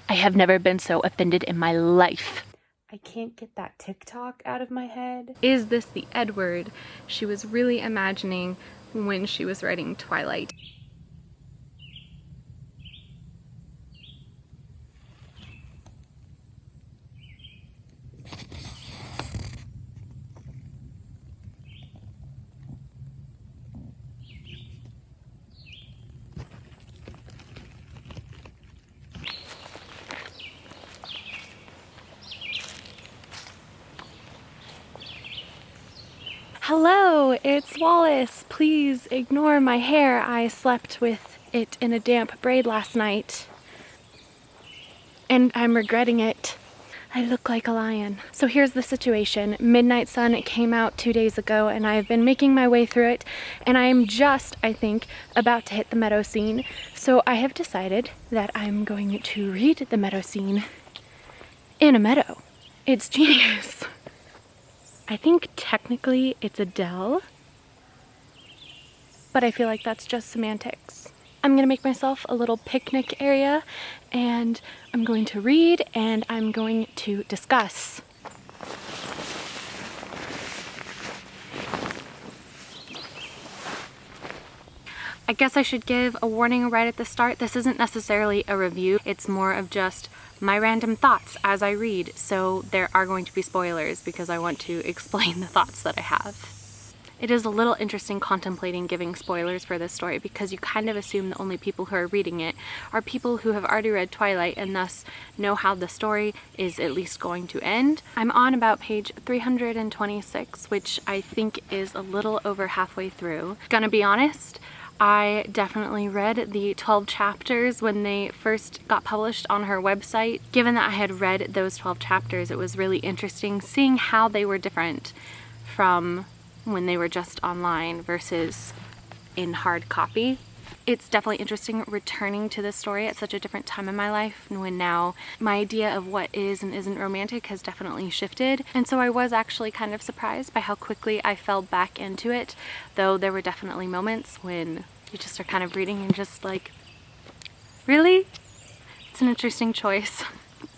I have never been so offended in my life. I can't get that TikTok out of my head. Is this the Edward she was really imagining when she was writing Twilight? Hello, it's Wallace. Please ignore my hair. I slept with it in a damp braid last night, and I'm regretting it. I look like a lion. So here's the situation. Midnight Sun came out 2 days ago, and I've been making my way through it, and I'm just, I think, about to hit the Meadow Scene. So I have decided that I'm going to read the Meadow Scene in a meadow. It's genius. I think technically it's Adele, but I feel like that's just semantics. I'm gonna make myself a little picnic area, and I'm going to read and I'm going to discuss. I guess I should give a warning right at the start. This isn't necessarily a review. It's more of just my random thoughts as I read. So there are going to be spoilers because I want to explain the thoughts that I have. It is a little interesting contemplating giving spoilers for this story because you kind of assume the only people who are reading it are people who have already read Twilight and thus know how the story is at least going to end. I'm on about page 326, which I think is a little over halfway through. Gonna be honest, I definitely read the 12 chapters when they first got published on her website. Given that I had read those 12 chapters, it was really interesting seeing how they were different from when they were just online versus in hard copy. It's definitely interesting returning to this story at such a different time in my life when now my idea of what is and isn't romantic has definitely shifted. And so I was actually kind of surprised by how quickly I fell back into it, though there were definitely moments when you just are kind of reading and just like, really? It's an interesting choice.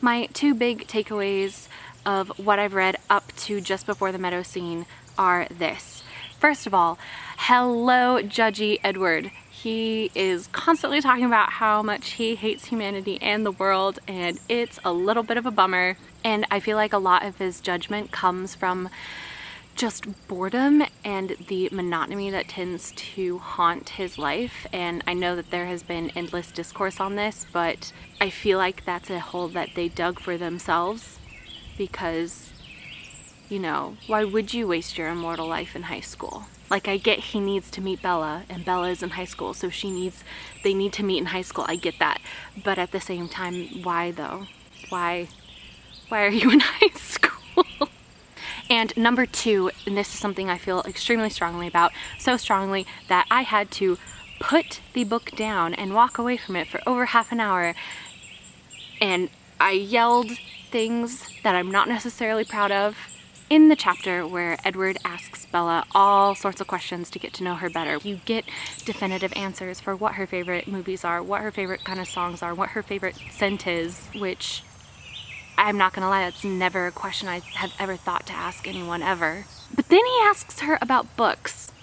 My two big takeaways of what I've read up to just before the Meadow Scene are this. First of all, hello judgy Edward. He is constantly talking about how much he hates humanity and the world, and it's a little bit of a bummer. And I feel like a lot of his judgment comes from just boredom and the monotony that tends to haunt his life. And I know that there has been endless discourse on this, but I feel like that's a hole that they dug for themselves because, you know, why would you waste your immortal life in high school? Like, I get he needs to meet Bella, and Bella is in high school, so they need to meet in high school. I get that. But at the same time, why though? Why are you in high school? And number two, and this is something I feel extremely strongly about, so strongly that I had to put the book down and walk away from it for over half an hour. And I yelled things that I'm not necessarily proud of in the chapter where Edward asks Bella all sorts of questions to get to know her better. You get definitive answers for what her favorite movies are, what her favorite kind of songs are, what her favorite scent is, which I'm not gonna lie, that's never a question I have ever thought to ask anyone ever. But then he asks her about books.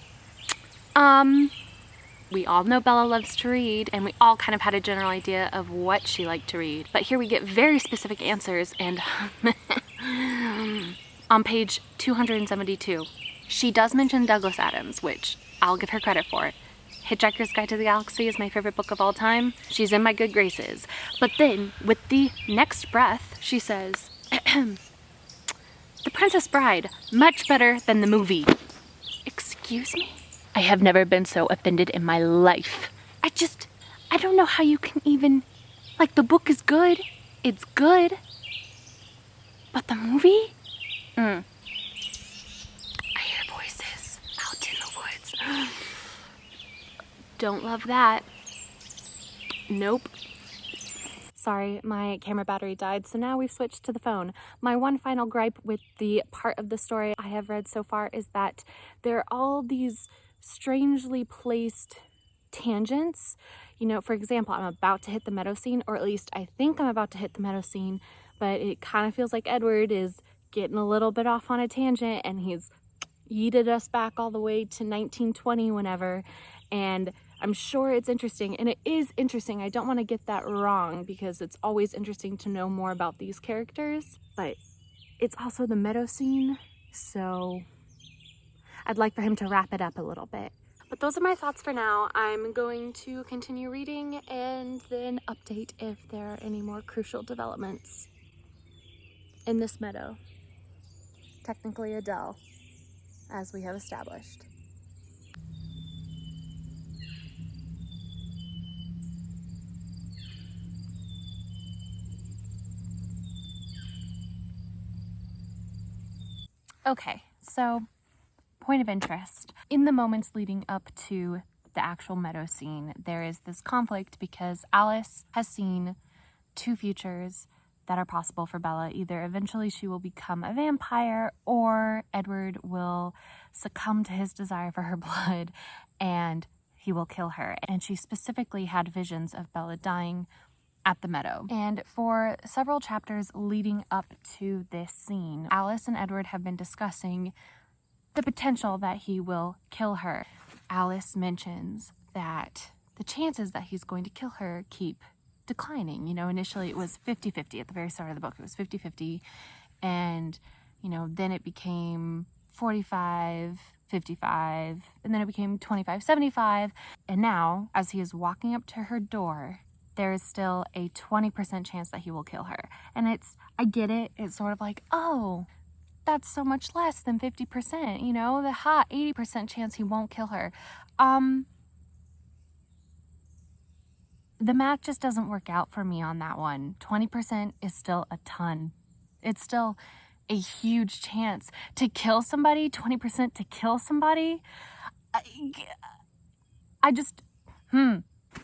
We all know Bella loves to read, and we all kind of had a general idea of what she liked to read. But here we get very specific answers, and on page 272, she does mention Douglas Adams, which I'll give her credit for. Hitchhiker's Guide to the Galaxy is my favorite book of all time. She's in my good graces. But then, with the next breath, she says, The Princess Bride, much better than the movie. Excuse me? I have never been so offended in my life. I don't know how you can even, like, the book is good. It's good. But the movie? I hear voices out in the woods. Don't love that. Nope. Sorry, my camera battery died, so now we've switched to the phone. My one final gripe with the part of the story I have read so far is that there are all these strangely placed tangents. You know, for example, I'm about to hit the meadow scene, or at least I think I'm about to hit the meadow scene, but it kind of feels like Edward is getting a little bit off on a tangent, and he's yeeted us back all the way to 1920 whenever, and I'm sure it's interesting, and it is interesting. I don't want to get that wrong, because it's always interesting to know more about these characters, but it's also the meadow scene, so I'd like for him to wrap it up a little bit. But those are my thoughts for now. I'm going to continue reading and then update if there are any more crucial developments in this meadow. Technically a dell, as we have established. Okay, so point of interest. In the moments leading up to the actual meadow scene, there is this conflict because Alice has seen two futures that are possible for Bella. Either eventually she will become a vampire, or Edward will succumb to his desire for her blood and he will kill her. And she specifically had visions of Bella dying at the meadow. And for several chapters leading up to this scene, Alice and Edward have been discussing the potential that he will kill her. Alice mentions that the chances that he's going to kill her keep declining. You know, initially it was 50-50 at the very start of the book. It was 50-50, and you know, then it became 45-55, and then it became 25-75, and now as he is walking up to her door, there is still a 20% chance that he will kill her. And I get it, it's sort of like, oh, that's so much less than 50%, you know, the hot 80% chance he won't kill her. The math just doesn't work out for me on that one. 20% is still a ton. It's still a huge chance to kill somebody. 20% to kill somebody.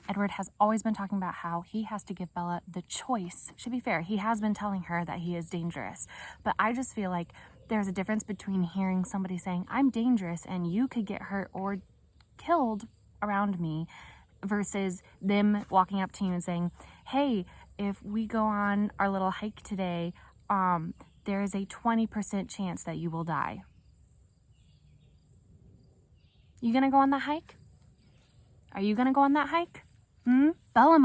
Edward has always been talking about how he has to give Bella the choice. To be fair, he has been telling her that he is dangerous, but I just feel like there's a difference between hearing somebody saying, I'm dangerous and you could get hurt or killed around me, versus them walking up to you and saying, hey, if we go on our little hike today, there is a 20% chance that you will die. You gonna go on that hike? Are you gonna go on that hike? Bella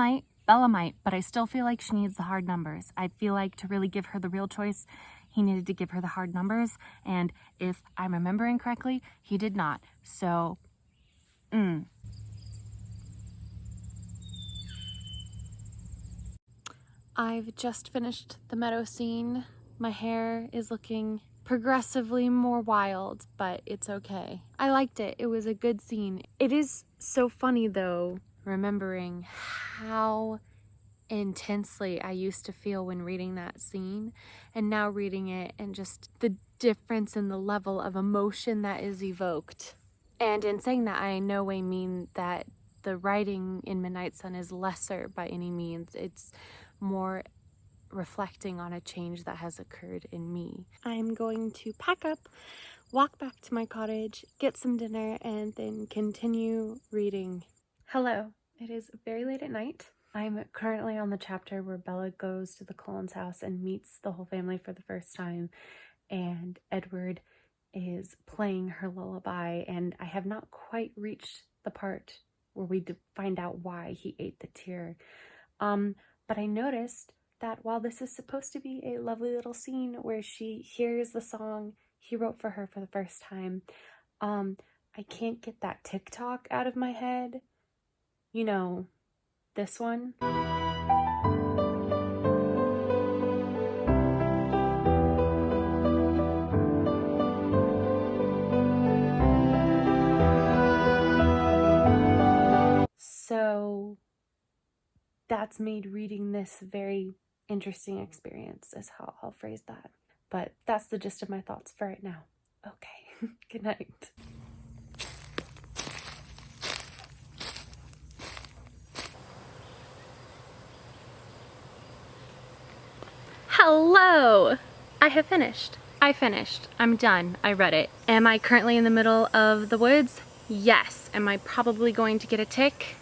might, but I still feel like she needs the hard numbers. I feel like to really give her the real choice, he needed to give her the hard numbers, and if I'm remembering correctly, he did not. So, I've just finished the meadow scene. My hair is looking progressively more wild, but it's okay. I liked it. It was a good scene. It is so funny though, remembering how intensely I used to feel when reading that scene, and now reading it and just the difference in the level of emotion that is evoked. And in saying that, I in no way mean that the writing in Midnight Sun is lesser by any means. It's more reflecting on a change that has occurred in me. I'm going to pack up, walk back to my cottage, get some dinner, and then continue reading. Hello, it is very late at night. I'm currently on the chapter where Bella goes to the Cullens' house and meets the whole family for the first time, and Edward is playing her lullaby, and I have not quite reached the part where we find out why he ate the tear. But I noticed that while this is supposed to be a lovely little scene where she hears the song he wrote for her for the first time, I can't get that TikTok out of my head. You know, this one. So that's made reading this very interesting experience, is how I'll phrase that. But that's the gist of my thoughts for right now. Okay, good night. Hello! I have finished. I finished. I'm done. I read it. Am I currently in the middle of the woods? Yes. Am I probably going to get a tick?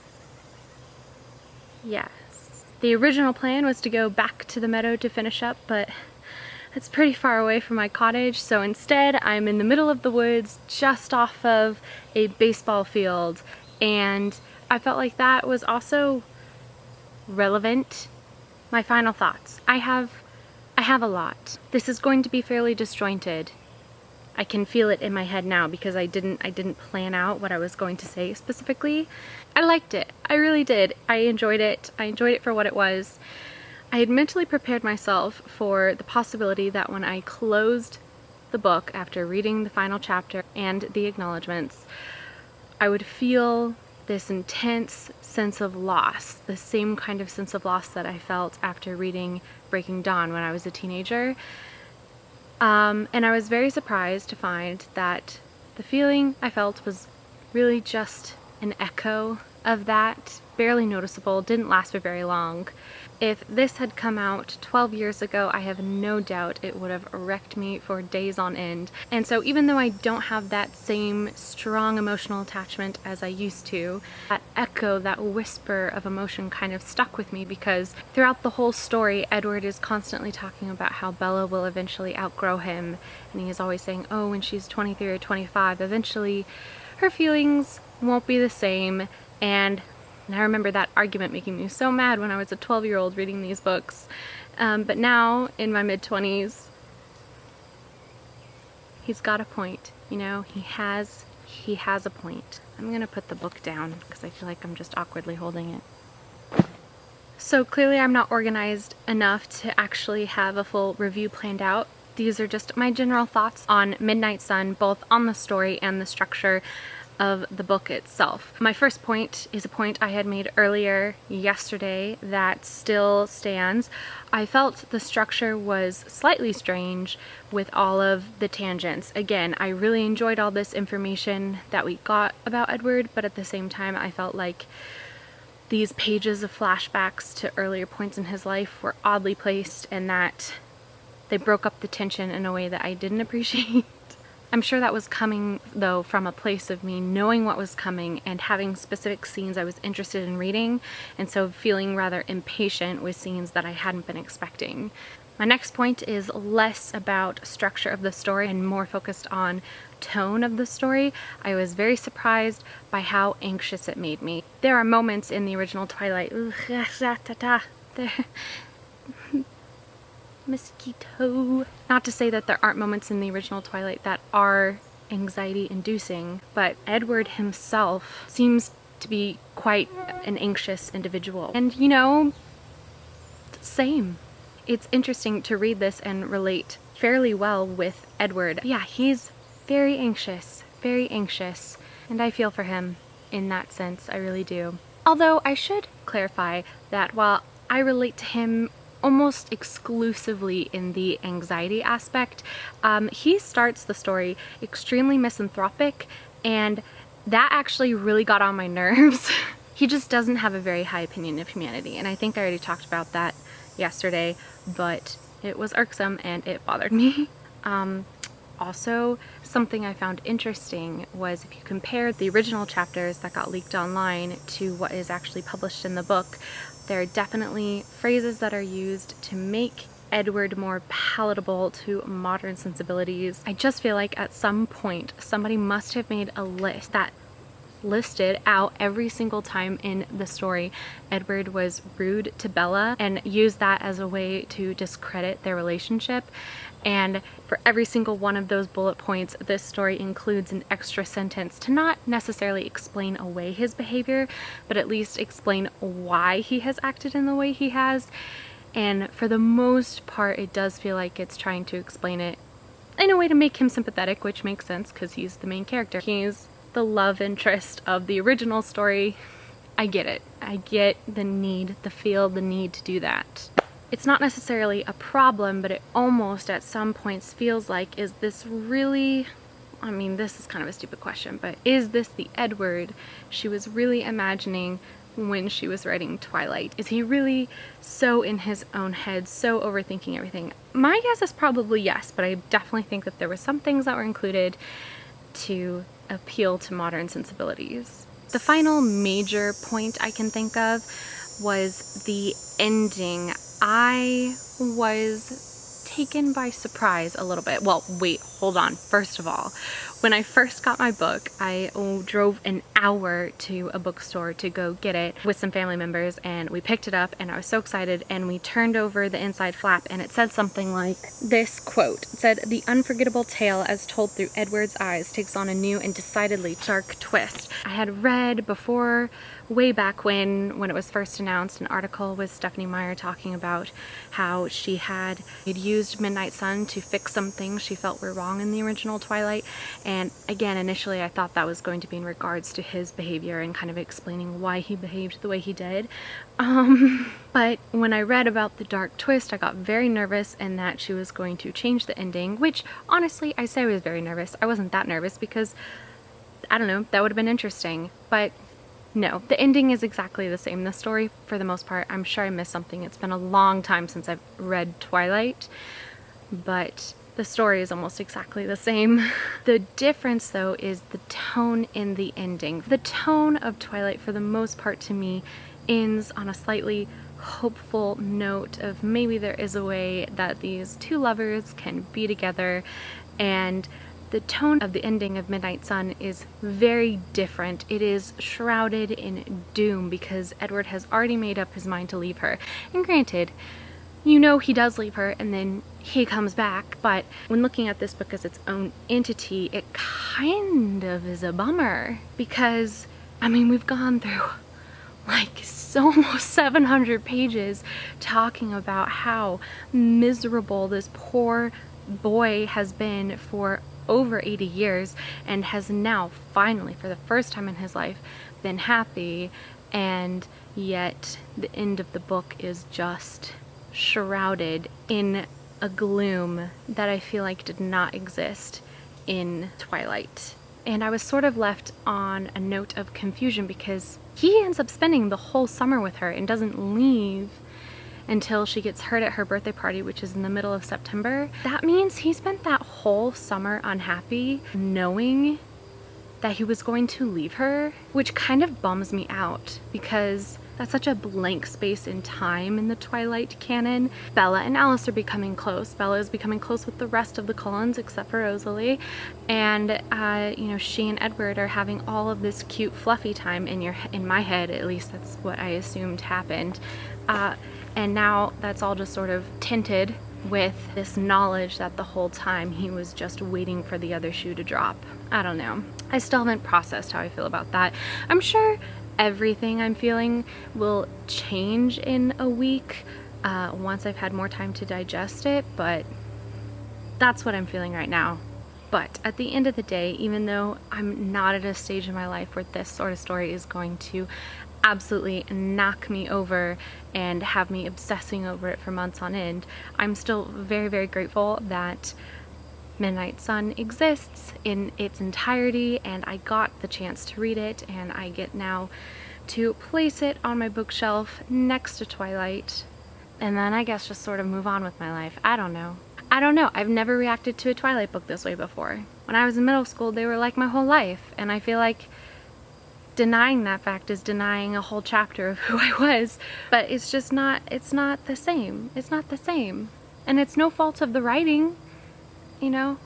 Yes. The original plan was to go back to the meadow to finish up, but it's pretty far away from my cottage, so instead I'm in the middle of the woods just off of a baseball field, and I felt like that was also relevant. My final thoughts. I have a lot. This is going to be fairly disjointed. I can feel it in my head now because I didn't plan out what I was going to say specifically. I liked it. I really did. I enjoyed it. I enjoyed it for what it was. I had mentally prepared myself for the possibility that when I closed the book after reading the final chapter and the acknowledgements, I would feel this intense sense of loss, the same kind of sense of loss that I felt after reading Breaking Dawn when I was a teenager. And I was very surprised to find that the feeling I felt was really just an echo of that, barely noticeable, didn't last for very long. If this had come out 12 years ago, I have no doubt it would have wrecked me for days on end. And so even though I don't have that same strong emotional attachment as I used to, that echo, that whisper of emotion kind of stuck with me, because throughout the whole story, Edward is constantly talking about how Bella will eventually outgrow him. And he is always saying, oh, when she's 23 or 25, eventually her feelings won't be the same. And I remember that argument making me so mad when I was a 12-year-old reading these books. But now, in my mid-20s, he's got a point, you know? He has a point. I'm gonna put the book down because I feel like I'm just awkwardly holding it. So clearly I'm not organized enough to actually have a full review planned out. These are just my general thoughts on Midnight Sun, both on the story and the structure of the book itself. My first point is a point I had made earlier yesterday that still stands. I felt the structure was slightly strange with all of the tangents. Again, I really enjoyed all this information that we got about Edward, but at the same time I felt like these pages of flashbacks to earlier points in his life were oddly placed and that they broke up the tension in a way that I didn't appreciate. I'm sure that was coming, though, from a place of me knowing what was coming and having specific scenes I was interested in reading, and so feeling rather impatient with scenes that I hadn't been expecting. My next point is less about structure of the story and more focused on tone of the story. I was very surprised by how anxious it made me. There are moments in the original Twilight, mosquito. Not to say that there aren't moments in the original Twilight that are anxiety-inducing, but Edward himself seems to be quite an anxious individual. And you know, same. It's interesting to read this and relate fairly well with Edward. Yeah, he's very anxious, and I feel for him in that sense, I really do. Although I should clarify that while I relate to him almost exclusively in the anxiety aspect, he starts the story extremely misanthropic, and that actually really got on my nerves. He just doesn't have a very high opinion of humanity, and I think I already talked about that yesterday, but it was irksome and it bothered me. Also, something I found interesting was if you compare the original chapters that got leaked online to what is actually published in the book, there are definitely phrases that are used to make Edward more palatable to modern sensibilities. I just feel like at some point somebody must have made a list that listed out every single time in the story Edward was rude to Bella and used that as a way to discredit their relationship. And for every single one of those bullet points, this story includes an extra sentence to not necessarily explain away his behavior, but at least explain why he has acted in the way he has. And for the most part, it does feel like it's trying to explain it in a way to make him sympathetic, which makes sense because he's the main character. He's the love interest of the original story. I get it. I get the need, the need to do that. It's not necessarily a problem, but it almost at some points feels like, is this really, I mean, this is kind of a stupid question, but is this the Edward she was really imagining when she was writing Twilight? Is he really so in his own head, so overthinking everything? My guess is probably yes, but I definitely think that there were some things that were included to appeal to modern sensibilities. The final major point I can think of was the ending. I was taken by surprise a little bit. Well, wait, hold on. First of all, when I first got my book, I drove an hour to a bookstore to go get it with some family members, and we picked it up and I was so excited, and we turned over the inside flap and it said something like this quote. It said, "The unforgettable tale as told through Edward's eyes takes on a new and decidedly dark twist." I had read before, way back when it was first announced, an article with Stephanie Meyer talking about how she had used Midnight Sun to fix some things she felt were wrong in the original Twilight. And again, initially I thought that was going to be in regards to his behavior and kind of explaining why he behaved the way he did. But when I read about the dark twist, I got very nervous and that she was going to change the ending, which honestly, I say I was very nervous. I wasn't that nervous because, I don't know, that would have been interesting. But no, the ending is exactly the same. The story, for the most part, I'm sure I missed something. It's been a long time since I've read Twilight, but the story is almost exactly the same. The difference, though, is the tone in the ending. The tone of Twilight, for the most part to me, ends on a slightly hopeful note of maybe there is a way that these two lovers can be together, and the tone of the ending of Midnight Sun is very different. It is shrouded in doom because Edward has already made up his mind to leave her. And granted, you know he does leave her and then he comes back, but when looking at this book as its own entity, it kind of is a bummer because, I mean, we've gone through like almost 700 pages talking about how miserable this poor boy has been for over 80 years and has now finally, for the first time in his life, been happy, and yet the end of the book is just shrouded in a gloom that I feel like did not exist in Twilight. And I was sort of left on a note of confusion because he ends up spending the whole summer with her and doesn't leave until she gets hurt at her birthday party, which is in the middle of September. That means he spent that whole summer unhappy, knowing that he was going to leave her, which kind of bums me out because that's such a blank space in time in the Twilight canon. Bella and Alice are becoming close. Bella is becoming close with the rest of the Cullens except for Rosalie, and you know, she and Edward are having all of this cute fluffy time in my head, at least that's what I assumed happened. And now that's all just sort of tinted with this knowledge that the whole time he was just waiting for the other shoe to drop. I don't know. I still haven't processed how I feel about that. I'm sure everything I'm feeling will change in a week once I've had more time to digest it, but that's what I'm feeling right now. But at the end of the day, even though I'm not at a stage in my life where this sort of story is going to absolutely knock me over and have me obsessing over it for months on end, I'm still very, very grateful that Midnight Sun exists in its entirety and I got the chance to read it, and I get now to place it on my bookshelf next to Twilight, and then I guess just sort of move on with my life. I don't know. I've never reacted to a Twilight book this way before. When I was in middle school, they were like my whole life, and I feel like denying that fact is denying a whole chapter of who I was. But it's just not, it's not the same. It's not the same. And it's no fault of the writing, you know?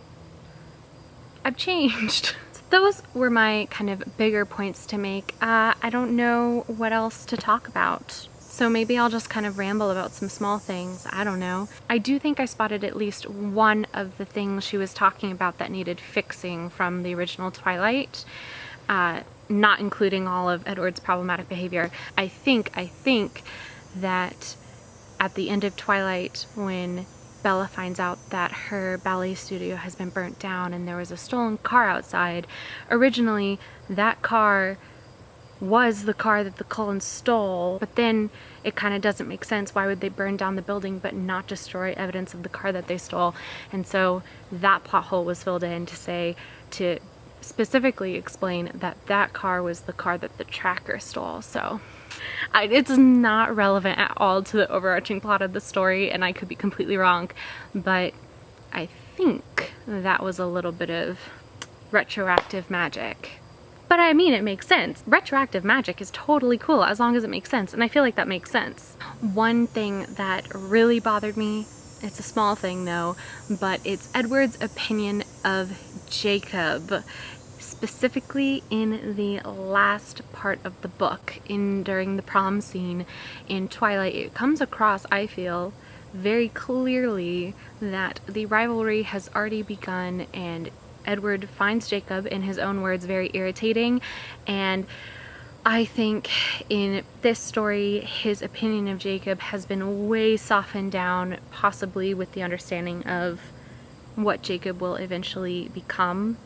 I've changed. So those were my kind of bigger points to make. I don't know what else to talk about. So maybe I'll just kind of ramble about some small things. I don't know. I do think I spotted at least one of the things she was talking about that needed fixing from the original Twilight, not including all of Edward's problematic behavior. I think that at the end of Twilight, when Bella finds out that her ballet studio has been burnt down and there was a stolen car outside, originally that car was the car that the Cullens stole, but then it kind of doesn't make sense. Why would they burn down the building but not destroy evidence of the car that they stole? And so that plot hole was filled in to specifically explain that that car was the car that the tracker stole. So it's not relevant at all to the overarching plot of the story, and I could be completely wrong, but I think that was a little bit of retroactive magic. But I mean, it makes sense. Retroactive magic is totally cool as long as it makes sense, and I feel like that makes sense. One thing that really bothered me, it's a small thing though, but it's Edward's opinion of Jacob, specifically in the last part of the book, during the prom scene in Twilight. It comes across, I feel, very clearly that the rivalry has already begun, and Edward finds Jacob, in his own words, very irritating. And I think in this story, his opinion of Jacob has been way softened down, possibly with the understanding of what Jacob will eventually become.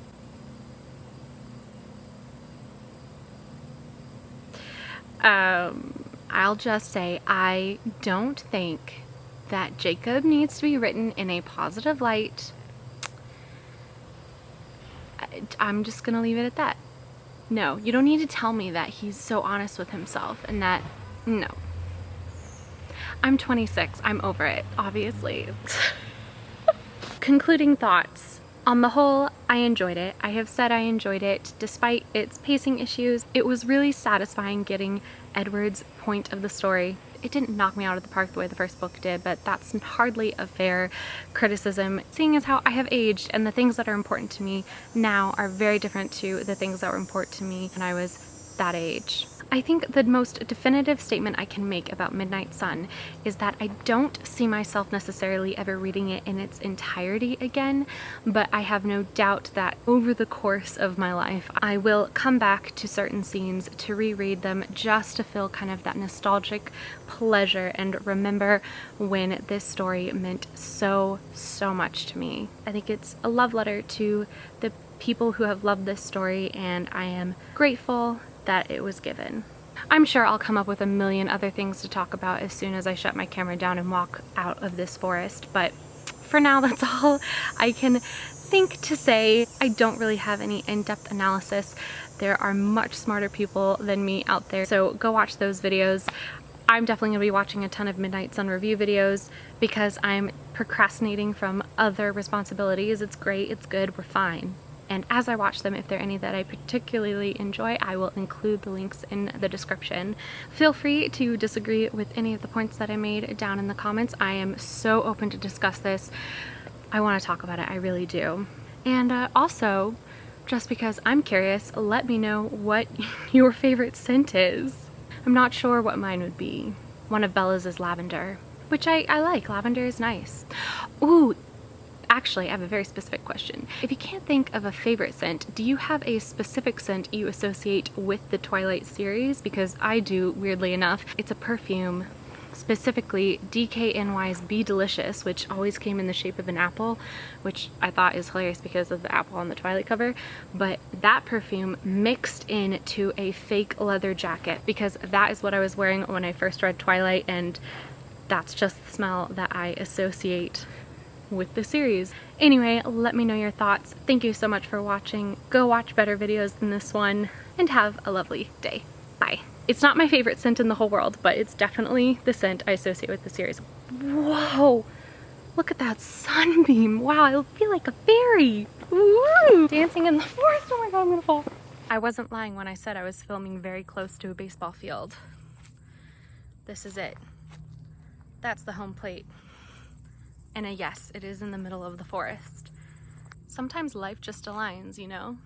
I'll just say, I don't think that Jacob needs to be written in a positive light. I'm just gonna leave it at that. No, you don't need to tell me that he's so honest with himself and that, no. I'm 26, I'm over it, obviously. Concluding thoughts. On the whole, I enjoyed it. I have said I enjoyed it despite its pacing issues. It was really satisfying getting Edward's point of the story. It didn't knock me out of the park the way the first book did, but that's hardly a fair criticism, seeing as how I have aged and the things that are important to me now are very different to the things that were important to me when I was that age. I think the most definitive statement I can make about Midnight Sun is that I don't see myself necessarily ever reading it in its entirety again, but I have no doubt that over the course of my life, I will come back to certain scenes to reread them just to feel kind of that nostalgic pleasure and remember when this story meant so much to me. I think it's a love letter to the people who have loved this story, and I am grateful that it was given. I'm sure I'll come up with a million other things to talk about as soon as I shut my camera down and walk out of this forest, but for now that's all I can think to say. I don't really have any in-depth analysis. There are much smarter people than me out there, so go watch those videos. I'm definitely going to be watching a ton of Midnight Sun review videos because I'm procrastinating from other responsibilities. It's great, it's good, we're fine. And as I watch them, if there are any that I particularly enjoy, I will include the links in the description. Feel free to disagree with any of the points that I made down in the comments. I am so open to discuss this. I want to talk about it, I really do. And also, just because I'm curious, let me know what your favorite scent is. I'm not sure what mine would be. One of Bella's is lavender, which I like. Lavender is nice. Ooh, actually, I have a very specific question. If you can't think of a favorite scent, do you have a specific scent you associate with the Twilight series? Because I do, weirdly enough. It's a perfume, specifically DKNY's Be Delicious, which always came in the shape of an apple, which I thought is hilarious because of the apple on the Twilight cover. But that perfume mixed into a fake leather jacket, because that is what I was wearing when I first read Twilight, and that's just the smell that I associate with the series. Anyway, let me know your thoughts. Thank you so much for watching. Go watch better videos than this one, and have a lovely day. Bye. It's not my favorite scent in the whole world, but it's definitely the scent I associate with the series. Whoa! Look at that sunbeam. Wow, I feel like a fairy. Woo! Dancing in the forest. Oh my god, I'm gonna fall. I wasn't lying when I said I was filming very close to a baseball field. This is it. That's the home plate. And yes, it is in the middle of the forest. Sometimes life just aligns, you know?